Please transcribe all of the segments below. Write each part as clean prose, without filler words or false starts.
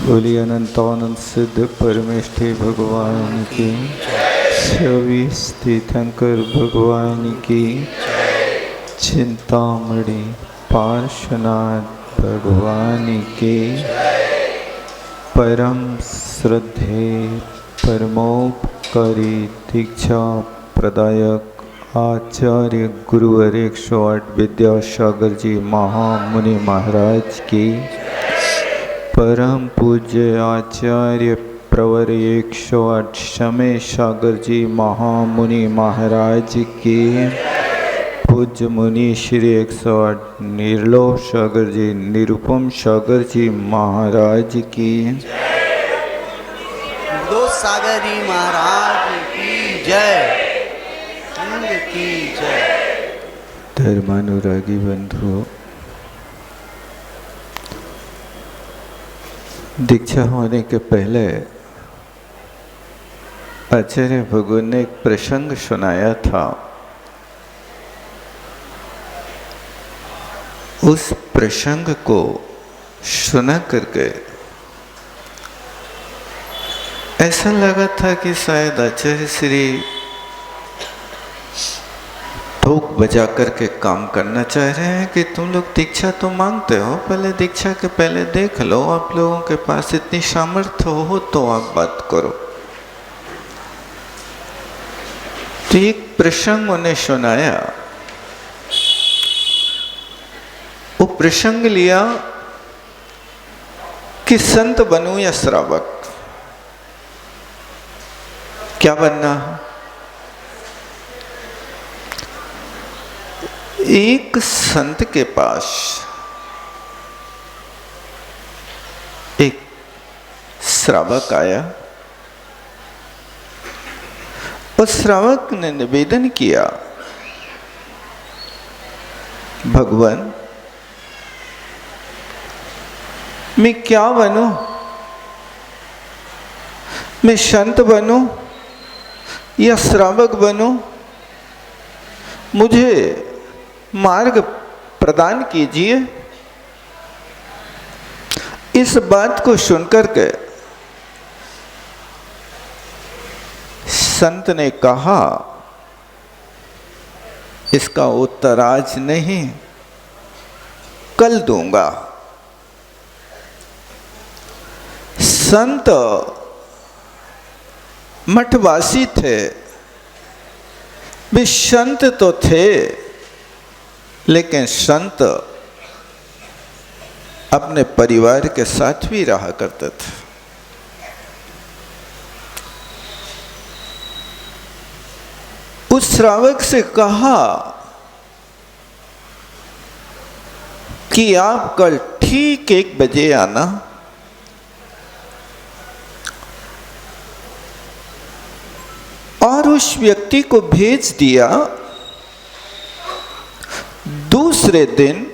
बोलिए अनंतानंद सिद्ध परमेष्ठि भगवान की, छवि तीर्थंकर भगवान की, चिंतामणि पार्श्वनाथ भगवान की, परम श्रद्धे परमोपकारी दीक्षा प्रदायक आचार्य गुरुवर 108 विद्यासागर जी महामुनि महाराज की, परम पूज्य आचार्य प्रवर 108 समय सागर जी महामुनि महाराज की, पूज्य मुनि श्री 108 निर्लोक सागर जी निरुपम सागर जी महाराज की, निर्दोष सागर जी महाराज की जय, की जय। धर्मानुरागी बंधुओं, दीक्षा होने के पहले आचार्य भगवान ने एक प्रसंग सुनाया था। उस प्रसंग को सुना करके ऐसा लगा था कि शायद आचार्य श्री ठोक बजा करके काम करना चाह रहे हैं कि तुम लोग दीक्षा तो मांगते हो, पहले दीक्षा के पहले देख लो, आप लोगों के पास इतनी सामर्थ्य हो तो आप बात करो। तो एक प्रसंग उन्हें सुनाया। वो प्रसंग लिया कि संत बनूं या श्रावक, क्या बनना है? एक संत के पास एक श्रावक आया। उस श्रावक ने निवेदन किया, भगवान मैं क्या बनूं? मैं संत बनूं या श्रावक बनूं? मुझे मार्ग प्रदान कीजिए। इस बात को सुनकर के संत ने कहा, इसका उत्तर आज नहीं, कल दूंगा। संत मठवासी थे, वे संत तो थे, लेकिन संत अपने परिवार के साथ भी रहा करते थे। उस श्रावक से कहा कि आप कल ठीक 1 बजे आना। और उस व्यक्ति को भेज दिया। दूसरे दिन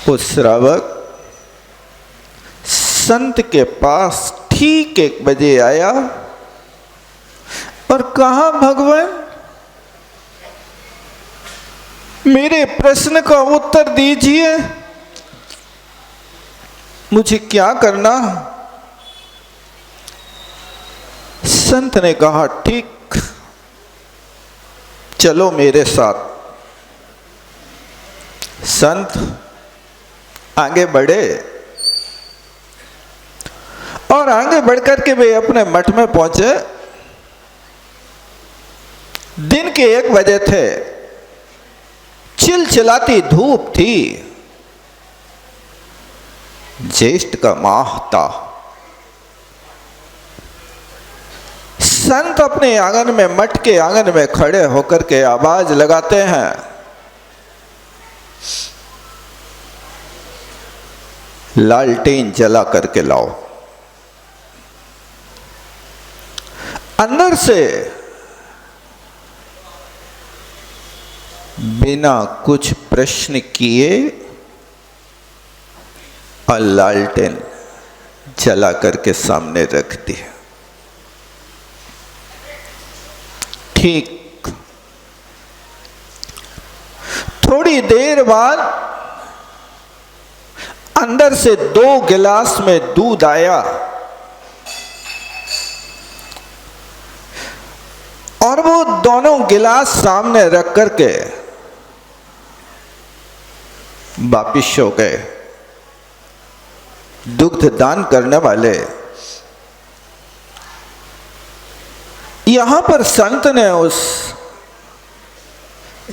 वो श्रावक संत के पास ठीक 1 बजे आया और कहा, भगवान मेरे प्रश्न का उत्तर दीजिए, मुझे क्या करना? संत ने कहा, ठीक, चलो मेरे साथ। संत आगे बढ़े और आगे बढ़कर के वे अपने मठ में पहुंचे। दिन के 1 बजे थे, चिलचिलाती धूप थी, ज्येष्ठ का माह था। संत अपने आंगन में, मठ के आंगन में खड़े होकर के आवाज लगाते हैं, लालटेन जला करके लाओ। अंदर से बिना कुछ प्रश्न किए और लालटेन जला करके सामने रख दिया। ठीक थोड़ी देर बाद अंदर से 2 गिलास में दूध आया और वो दोनों गिलास सामने रख करके वापिस हो गए। दुग्ध दान करने वाले यहां पर संत ने उस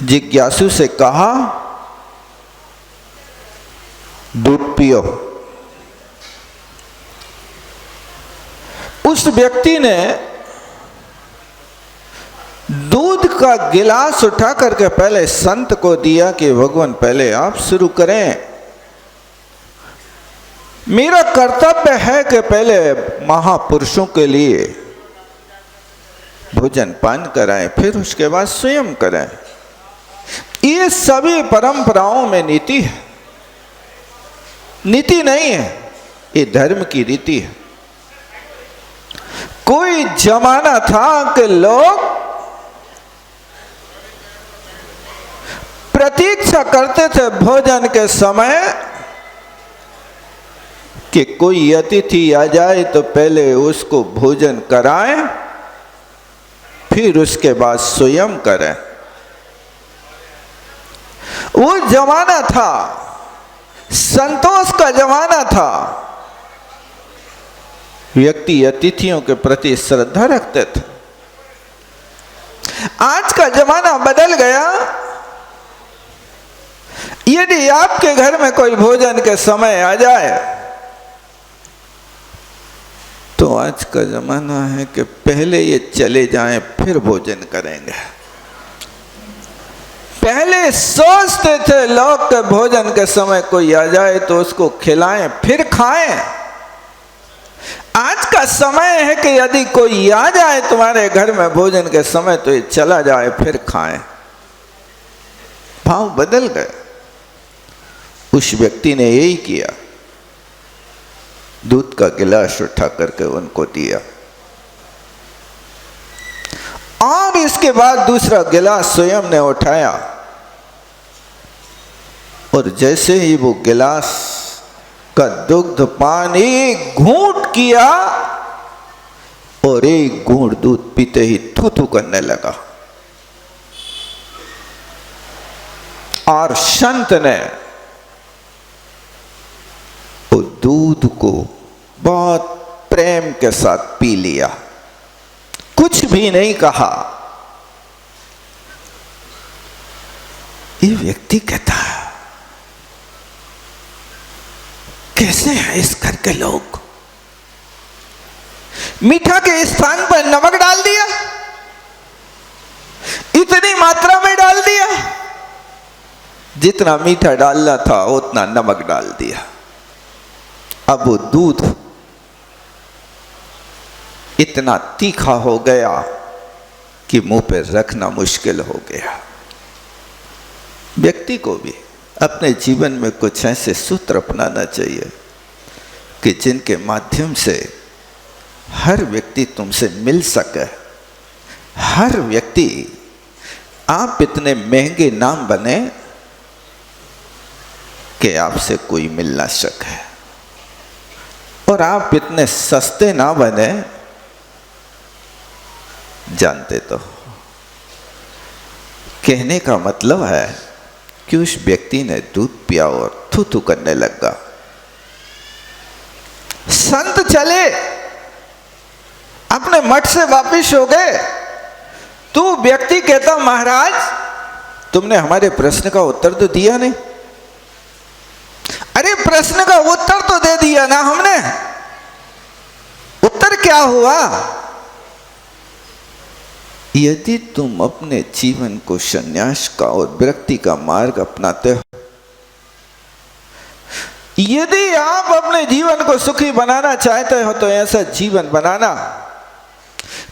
जिज्ञासु से कहा, दूध पियो। उस व्यक्ति ने दूध का गिलास उठा करके पहले संत को दिया कि भगवान पहले आप शुरू करें, मेरा कर्तव्य है कि पहले महापुरुषों के लिए भोजन पान कराएं, फिर उसके बाद स्वयं करें। ये सभी परंपराओं में नीति है, नीति नहीं है, ये धर्म की रीति है। कोई जमाना था कि लोग प्रतीक्षा करते थे भोजन के समय कि कोई अतिथि आ जाए तो पहले उसको भोजन कराएं, फिर उसके बाद स्वयं करें। वो जमाना था, संतोष का जमाना था। व्यक्ति अतिथियों के प्रति श्रद्धा रखते थे। आज का जमाना बदल गया। यदि आपके घर में कोई भोजन के समय आ जाए तो आज का जमाना है कि पहले ये चले जाएं फिर भोजन करेंगे। पहले सोचते थे लोग के भोजन के समय कोई आ जाए तो उसको खिलाएं फिर खाएं। आज का समय है कि यदि कोई आ जाए तुम्हारे घर में भोजन के समय तो ये चला जाए फिर खाएं। भाव बदल गए। उस व्यक्ति ने यही किया, दूध का गिलास उठा करके उनको दिया और इसके बाद दूसरा गिलास स्वयं ने उठाया और जैसे ही वो गिलास का दुग्ध पान एक घूंट किया और एक घूंट दूध पीते ही थू थू करने लगा। और संत ने वो दूध को बहुत प्रेम के साथ पी लिया, कुछ भी नहीं कहा। ये व्यक्ति कहता है, कैसे हैं इस घर के लोग, मीठा के स्थान पर नमक डाल दिया, इतनी मात्रा में डाल दिया, जितना मीठा डालना था उतना नमक डाल दिया। अब वो दूध इतना तीखा हो गया कि मुंह पे रखना मुश्किल हो गया। व्यक्ति को भी अपने जीवन में कुछ ऐसे सूत्र अपनाना चाहिए कि जिनके माध्यम से हर व्यक्ति तुमसे मिल सके। हर व्यक्ति, आप इतने महंगे नाम बने कि आपसे कोई मिल ना सके, और आप इतने सस्ते ना बने। जानते तो कहने का मतलब है कि उस व्यक्ति ने दूध पिया और थू थू करने लगा। संत चले, अपने मठ से वापिस हो गए। तो व्यक्ति कहता, महाराज तुमने हमारे प्रश्न का उत्तर तो दिया नहीं। अरे प्रश्न का उत्तर तो दे दिया ना हमने, उत्तर क्या हुआ? यदि तुम अपने जीवन को संन्यास का और विरक्ति का मार्ग अपनाते हो, यदि आप अपने जीवन को सुखी बनाना चाहते हो तो ऐसा जीवन बनाना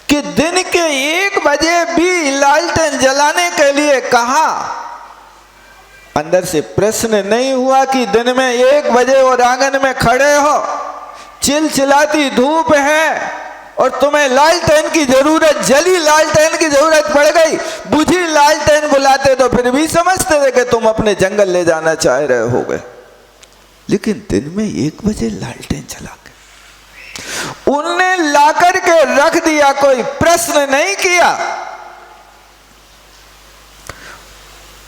कि दिन के 1 बजे भी लालटेन जलाने के लिए कहा। अंदर से प्रश्न नहीं हुआ कि दिन में 1 बजे और आंगन में खड़े हो, चिलचिलाती धूप है और तुम्हें लालटेन की जरूरत, जली लालटेन की जरूरत पड़ गई, बुझी लालटेन बुलाते तो फिर भी समझते थे कि तुम अपने जंगल ले जाना चाह रहे होगे। लेकिन दिन में 1 बजे लालटेन जला के उनने लाकर के रख दिया, कोई प्रश्न नहीं किया।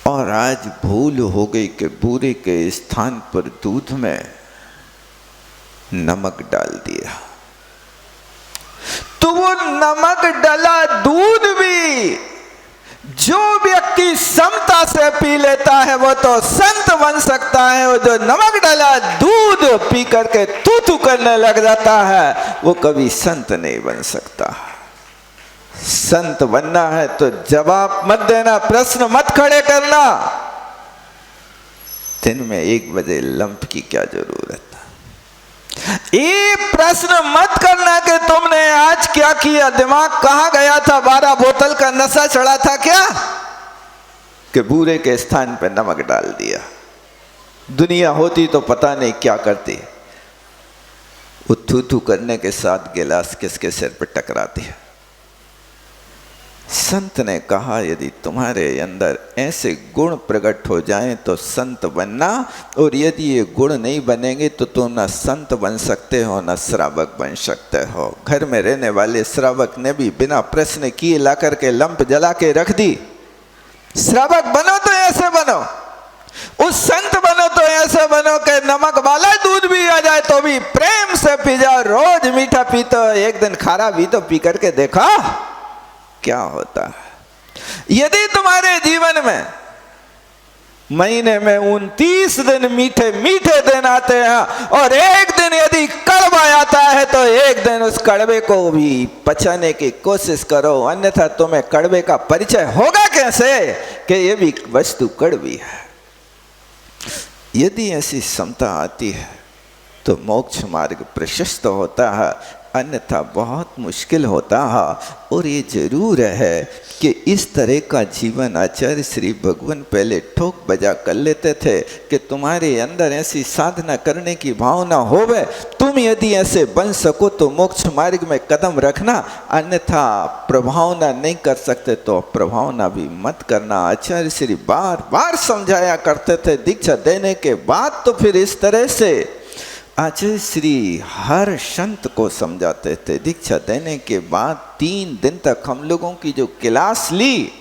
और आज भूल हो गई कि बूरे के स्थान पर दूध में नमक डाल दिया, तो वो नमक डला दूध भी जो व्यक्ति समता से पी लेता है वो तो संत बन सकता है, और जो नमक डाला दूध पी करके तू तू करने लग जाता है वो कभी संत नहीं बन सकता। संत बनना है तो जवाब मत देना, प्रश्न मत खड़े करना। दिन में 1 बजे लंप की क्या जरूरत है? ये प्रश्न मत करना कि तुमने आज क्या किया, दिमाग कहां गया था, 12 बोतल का नशा चढ़ा था क्या, कि बूरे के स्थान पर नमक डाल दिया। दुनिया होती तो पता नहीं क्या करती, वो थू थू करने के साथ गिलास किसके सिर पर टकराती है। संत ने कहा यदि तुम्हारे अंदर ऐसे गुण प्रकट हो जाएं तो संत बनना, और यदि ये गुण नहीं बनेंगे तो तुम न संत बन सकते हो न श्रावक बन सकते हो। घर में रहने वाले श्रावक ने भी बिना प्रश्न किए ला करके लंप जला के रख दी। श्रावक बनो तो ऐसे बनो, उस संत बनो तो ऐसे बनो कि नमक वाला दूध भी आ जाए तो भी प्रेम से पी जाओ। रोज मीठा पीते हो, एक दिन खारा भी तो पी करके देखा क्या होता है। यदि तुम्हारे जीवन में महीने में 29 दिन मीठे मीठे दिन आते हैं और एक दिन यदि कड़वा आता है तो एक दिन उस कड़वे को भी पचाने की कोशिश करो, अन्यथा तुम्हें कड़वे का परिचय होगा कैसे कि ये भी वस्तु कड़वी है। यदि ऐसी समता आती है तो मोक्ष मार्ग प्रशस्त होता है, अन्यथा बहुत मुश्किल होता है। और ये जरूर है कि इस तरह का जीवन आचार्य श्री भगवान पहले ठोक बजा कर लेते थे कि तुम्हारे अंदर ऐसी साधना करने की भावना होवे, तुम यदि ऐसे बन सको तो मोक्ष मार्ग में कदम रखना, अन्यथा प्रभावना नहीं कर सकते तो प्रभावना भी मत करना। आचार्य श्री बार बार समझाया करते थे। दीक्षा देने के बाद तो फिर इस तरह से आचार्य श्री हर संत को समझाते थे। दीक्षा देने के बाद 3 दिन तक हम लोगों की जो क्लास ली,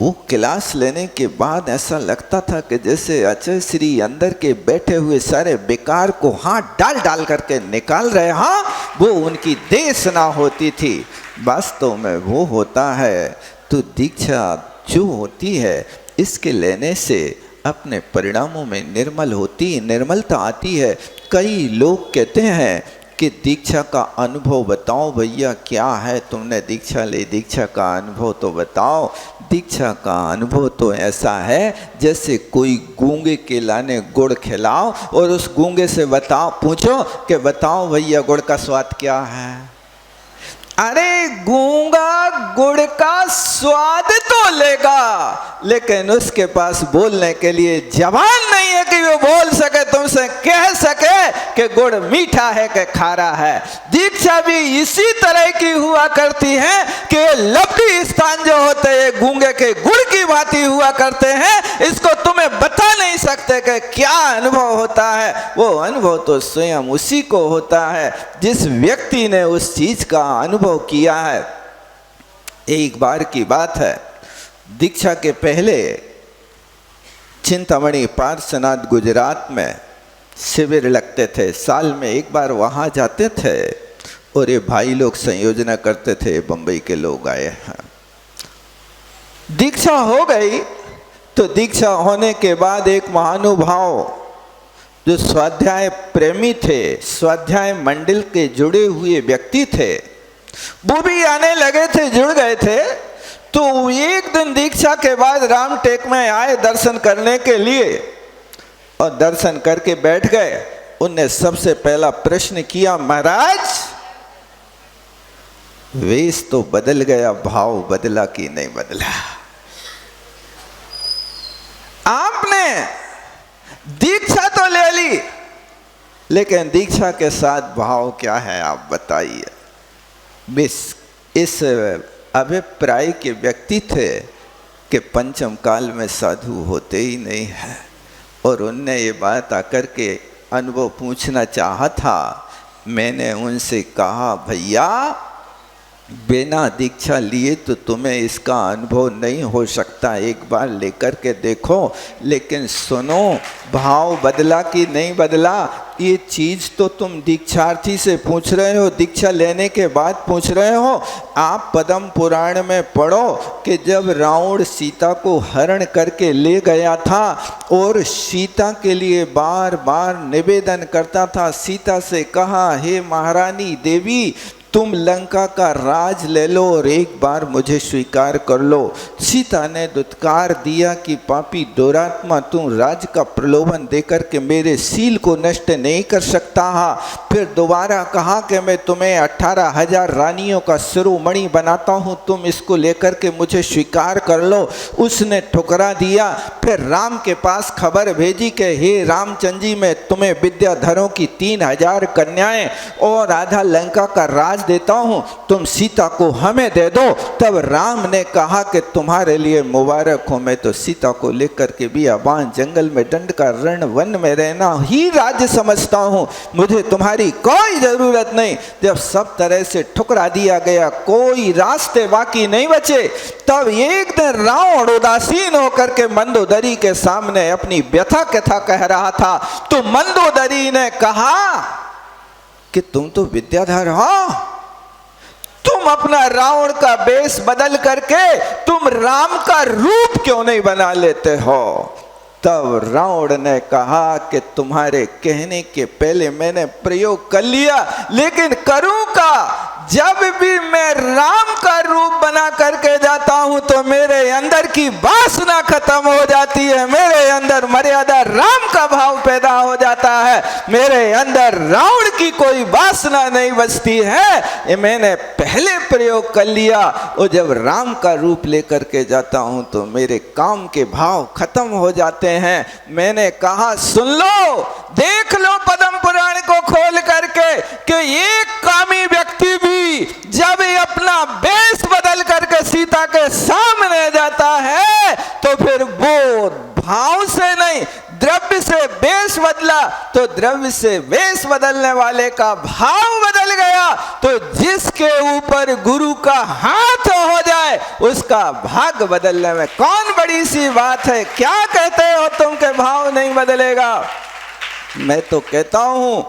वो क्लास लेने के बाद ऐसा लगता था कि जैसे आचार्य श्री अंदर के बैठे हुए सारे बेकार को हाथ डाल डाल करके निकाल रहे। हाँ, वो उनकी देश ना होती थी, वास्तव में वो होता है। तो दीक्षा जो होती है इसके लेने से अपने परिणामों में निर्मलता आती है। कई लोग कहते हैं कि दीक्षा का अनुभव बताओ भैया, क्या है तुमने दीक्षा ली, दीक्षा का अनुभव तो बताओ। दीक्षा का अनुभव तो ऐसा है जैसे कोई गूंगे के लाने गुड़ खिलाओ और उस गूंगे से पूछो कि बताओ भैया गुड़ का स्वाद क्या है। अरे गूंगा गुड़ का स्वाद तो लेगा, लेकिन उसके पास बोलने के लिए जबान नहीं है कि वो बोल सके, तुमसे कह सके कि गुड़ मीठा है कि खारा है। दीक्षा भी इसी तरह की हुआ करती है कि लपटी स्थान जो होते हैं गूंगे के गुड़ की भांति हुआ करते हैं। इसको तुम्हें बता नहीं सकते कि क्या अनुभव होता है। वो अनुभव तो स्वयं उसी को होता है जिस व्यक्ति ने उस चीज का अनुभव किया है। एक बार की बात है, दीक्षा के पहले चिंतामणि पार्श्वनाथ गुजरात में शिविर लगते थे, साल में एक बार वहाँ जाते थे और ये भाई लोग संयोजना करते थे, बंबई के लोग आए हैं। दीक्षा हो गई तो दीक्षा होने के बाद एक महानुभाव जो स्वाध्याय प्रेमी थे, स्वाध्याय मंडल के जुड़े हुए व्यक्ति थे, वो भी आने लगे थे, जुड़ गए थे। तो एक दिन दीक्षा के बाद रामटेक में आए दर्शन करने के लिए और दर्शन करके बैठ गए। उनने सबसे पहला प्रश्न किया, महाराज वेश तो बदल गया, भाव बदला कि नहीं बदला? आपने दीक्षा तो ले ली, लेकिन दीक्षा के साथ भाव क्या है आप बताइए। इस अभिप्राय के व्यक्ति थे कि पंचम काल में साधु होते ही नहीं है। और उनने ये बात आकर के अनुभव पूछना चाहा था। मैंने उनसे कहा, भैया बिना दीक्षा लिए तो तुम्हें इसका अनुभव नहीं हो सकता, एक बार लेकर के देखो। लेकिन सुनो, भाव बदला कि नहीं बदला, ये चीज़ तो तुम दीक्षार्थी से पूछ रहे हो, दीक्षा लेने के बाद पूछ रहे हो। आप पद्म पुराण में पढ़ो कि जब रावण सीता को हरण करके ले गया था और सीता के लिए बार बार निवेदन करता था, सीता से कहा, हे महारानी देवी, तुम लंका का राज ले लो और एक बार मुझे स्वीकार कर लो। सीता ने दुत्कार दिया कि पापी दुरात्मा, तुम राज का प्रलोभन देकर के मेरे सील को नष्ट नहीं कर सकता है। फिर दोबारा कहा कि मैं तुम्हें 18,000 रानियों का शिरोमणि बनाता हूँ, तुम इसको लेकर के मुझे स्वीकार कर लो। उसने ठुकरा दिया। फिर राम के पास खबर भेजी कि हे रामचंद्र जी, मैं तुम्हें विद्याधरों की 3,000 कन्याएं और आधा लंका का राज देता हूं, तुम सीता को हमें दे दो। तब राम ने कहा कि तुम्हारे लिए मुबारक हो, मैं तो सीता को लेकर के बियाबान जंगल में दंड का रण वन में रहना ही राज्य समझता हूं, मुझे तुम्हारी कोई जरूरत नहीं। जब सब तरह से ठुकरा दिया गया, कोई रास्ते बाकी नहीं बचे, तब एक दिन रावण उदासीन होकर के मंदोदरी के सामने अपनी व्यथा कथा कह रहा था। तो मंदोदरी ने कहा कि तुम तो विद्याधर हो, तुम अपना रावण का वेश बदल करके तुम राम का रूप क्यों नहीं बना लेते हो। तब रावण ने कहा कि तुम्हारे कहने के पहले मैंने प्रयोग कर लिया, लेकिन करूं का, जब भी मैं राम का रूप बना करके जाता हूं तो मेरे अंदर की वासना खत्म हो जाती है, मेरे अंदर मर्यादा राम का भाव पैदा हो जाता है, मेरे अंदर रावण की कोई वासना नहीं बचती है। ये मैंने पहले प्रयोग कर लिया, और जब राम का रूप लेकर के जाता हूं तो मेरे काम के भाव खत्म हो जाते हैं। मैंने कहा, सुन लो, देख लो पद्म पुराण को खोल करके कि एक कामी व्यक्ति भी जब अपना वेश बदल करके सीता के सामने जाता है तो फिर वो भाव से नहीं, द्रव्य से वेश बदला तो द्रव्य से वेश बदलने वाले का भाव बदल गया। तो जिसके ऊपर गुरु का हाथ हो जाए उसका भाग बदलने में कौन बड़ी सी बात है। क्या कहते हो तुम के भाव नहीं बदलेगा। मैं तो कहता हूं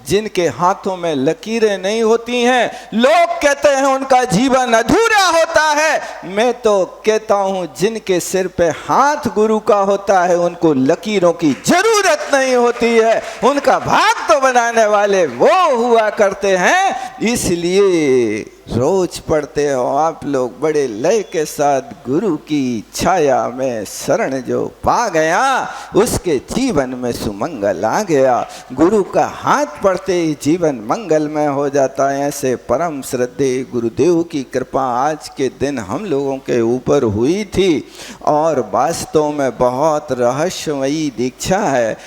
जिनके हाथों में लकीरें नहीं होती हैं, लोग कहते हैं उनका जीवन अधूरा होता है। मैं तो कहता हूं जिनके सिर पे हाथ गुरु का होता है उनको लकीरों की जरूरत नहीं होती है, उनका भाग तो बनाने वाले वो हुआ करते हैं। इसलिए रोज पढ़ते हो आप लोग बड़े लय के साथ, गुरु की छाया में शरण जो पा गया उसके जीवन में सुमंगल आ गया। गुरु का हाथ पढ़ते ही जीवन मंगलमय हो जाता है। ऐसे परम श्रद्धे गुरुदेव की कृपा आज के दिन हम लोगों के ऊपर हुई थी और वास्तव में बहुत रहस्यमयी दीक्षा है।